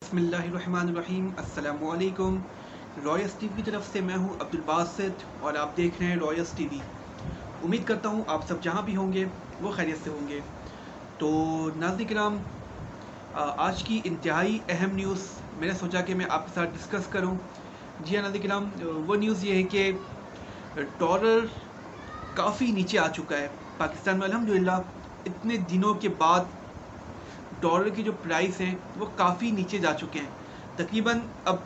बिस्मिल्लाहिर्रहमानिर्रहीम। अस्सलामुअलैकुम। Royce TV की तरफ से मैं हूं अब्दुल बासित और आप देख रहे हैं रॉयस टीवी। उम्मीद करता हूं आप सब जहां भी होंगे वो खैरियत से होंगे। तो नाज़रीन किराम, आज की इंतहाई अहम न्यूज़ मैंने सोचा कि मैं आपके साथ डिस्कस करूं। जी हाँ नाज़रीन किराम, वो न्यूज़ ये है कि डॉलर काफ़ी नीचे आ चुका है पाकिस्तान में। अल्हम्दुलिल्लाह इतने दिनों के बाद डॉलर की जो प्राइस है वो काफ़ी नीचे जा चुके हैं। तकरीबन अब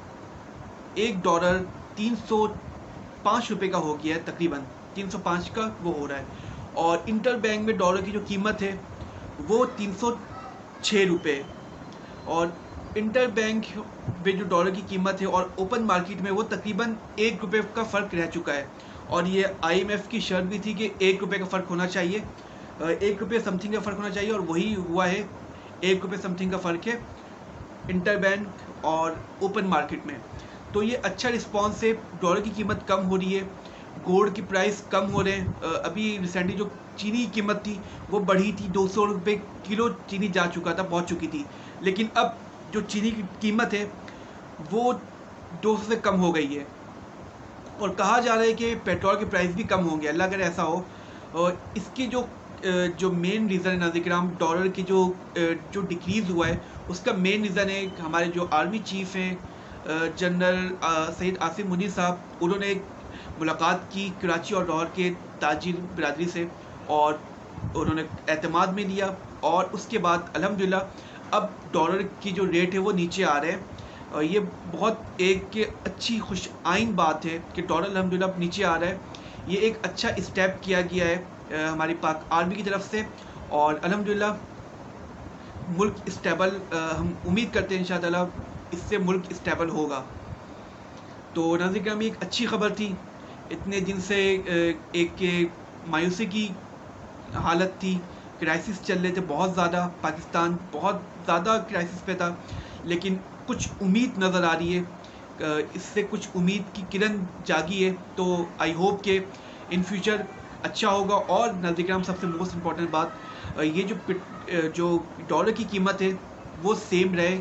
$1 ₹305 का हो गया है, तकरीबन 305 का वो हो रहा है। और इंटर बैंक में डॉलर की जो कीमत है वो ₹306। और इंटर बैंक में जो डॉलर की कीमत है और ओपन मार्केट में वो तकरीबन ₹1 का फ़र्क रह चुका है। और ये IMF की शर्त भी थी कि ₹1 का फ़र्क होना चाहिए, ₹1 समथिंग का फ़र्क होना चाहिए, और वही हुआ है। ₹1 समथिंग का फ़र्क है इंटर बैंक और ओपन मार्केट में। तो ये अच्छा रिस्पॉन्स है। डॉलर की कीमत कम हो रही है, गोल्ड की प्राइस कम हो रहे हैं। अभी रिसेंटली जो चीनी की कीमत थी वो बढ़ी थी, ₹200 किलो चीनी जा चुका था, पहुंच चुकी थी। लेकिन अब जो चीनी की कीमत है वो 200 से कम हो गई है। और कहा जा रहा है कि पेट्रोल के प्राइस भी कम होंगे, अल्लाह करे ऐसा हो। और इसकी जो मेन रीज़न है नाज़रीन, डॉलर की जो डिक्रीज़ हुआ है उसका मेन रीज़न है हमारे जो आर्मी चीफ़ हैं जनरल सैयद आसिम मुनीर साहब। उन्होंने एक मुलाकात की कराची और लाहौर के ताजिर बिरादरी से, और उन्होंने एतमाद में लिया। और उसके बाद अल्हम्दुलिल्लाह अब डॉलर की जो रेट है वो नीचे आ रहे हैं। और ये बहुत एक अच्छी खुश आइन बात है कि डॉलर अल्हम्दुलिल्लाह नीचे आ रहा है। ये एक अच्छा स्टेप किया गया है हमारी पाक आर्मी की तरफ से। और अल्हम्दुलिल्लाह मुल्क स्टेबल, हम उम्मीद करते हैं इंशाअल्लाह इससे मुल्क स्टेबल होगा। तो नाज़रीन किराम, एक अच्छी खबर थी। इतने दिन से एक मायूसी की हालत थी, क्राइसिस चल रहे थे बहुत ज़्यादा, पाकिस्तान बहुत ज़्यादा क्राइसिस पे था। लेकिन कुछ उम्मीद नज़र आ रही है, इससे कुछ उम्मीद की किरण जागी है। तो आई होप के इन फ्यूचर अच्छा होगा। और नाज़रीन सबसे मोस्ट इम्पॉर्टेंट बात, ये जो डॉलर की कीमत है वो सेम रहे,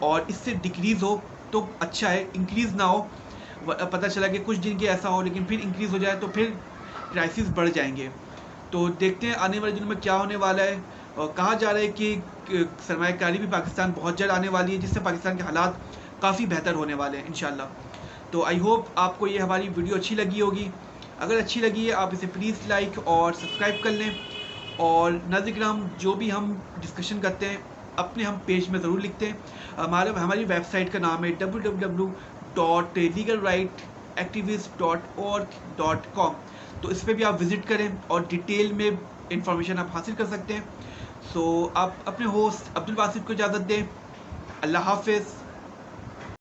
और इससे डिक्रीज़ हो तो अच्छा है, इंक्रीज़ ना हो। पता चला कि कुछ दिन के ऐसा हो लेकिन फिर इंक्रीज़ हो जाए तो फिर क्राइसिस बढ़ जाएंगे। तो देखते हैं आने वाले दिनों में क्या होने वाला है। और कहा जा रहा है कि सरमायाकारी भी पाकिस्तान बहुत जल्द आने वाली है, जिससे पाकिस्तान के हालात काफ़ी बेहतर होने वाले हैं इंशाल्लाह। तो आई होप आपको ये हमारी वीडियो अच्छी लगी होगी। अगर अच्छी लगी है आप इसे प्लीज़ लाइक और सब्सक्राइब कर लें। और नाज़रीन किराम, जो भी हम डिस्कशन करते हैं अपने हम पेज में ज़रूर लिखते हैं। हमारी वेबसाइट का नाम है www.legalrightactivist.org.com। तो इस पर भी आप विज़िट करें और डिटेल में इंफॉर्मेशन आप हासिल कर सकते हैं। सो आप अपने होस्ट अब्दुल बासित को इजाज़त दें। अल्लाह हाफ़िज़।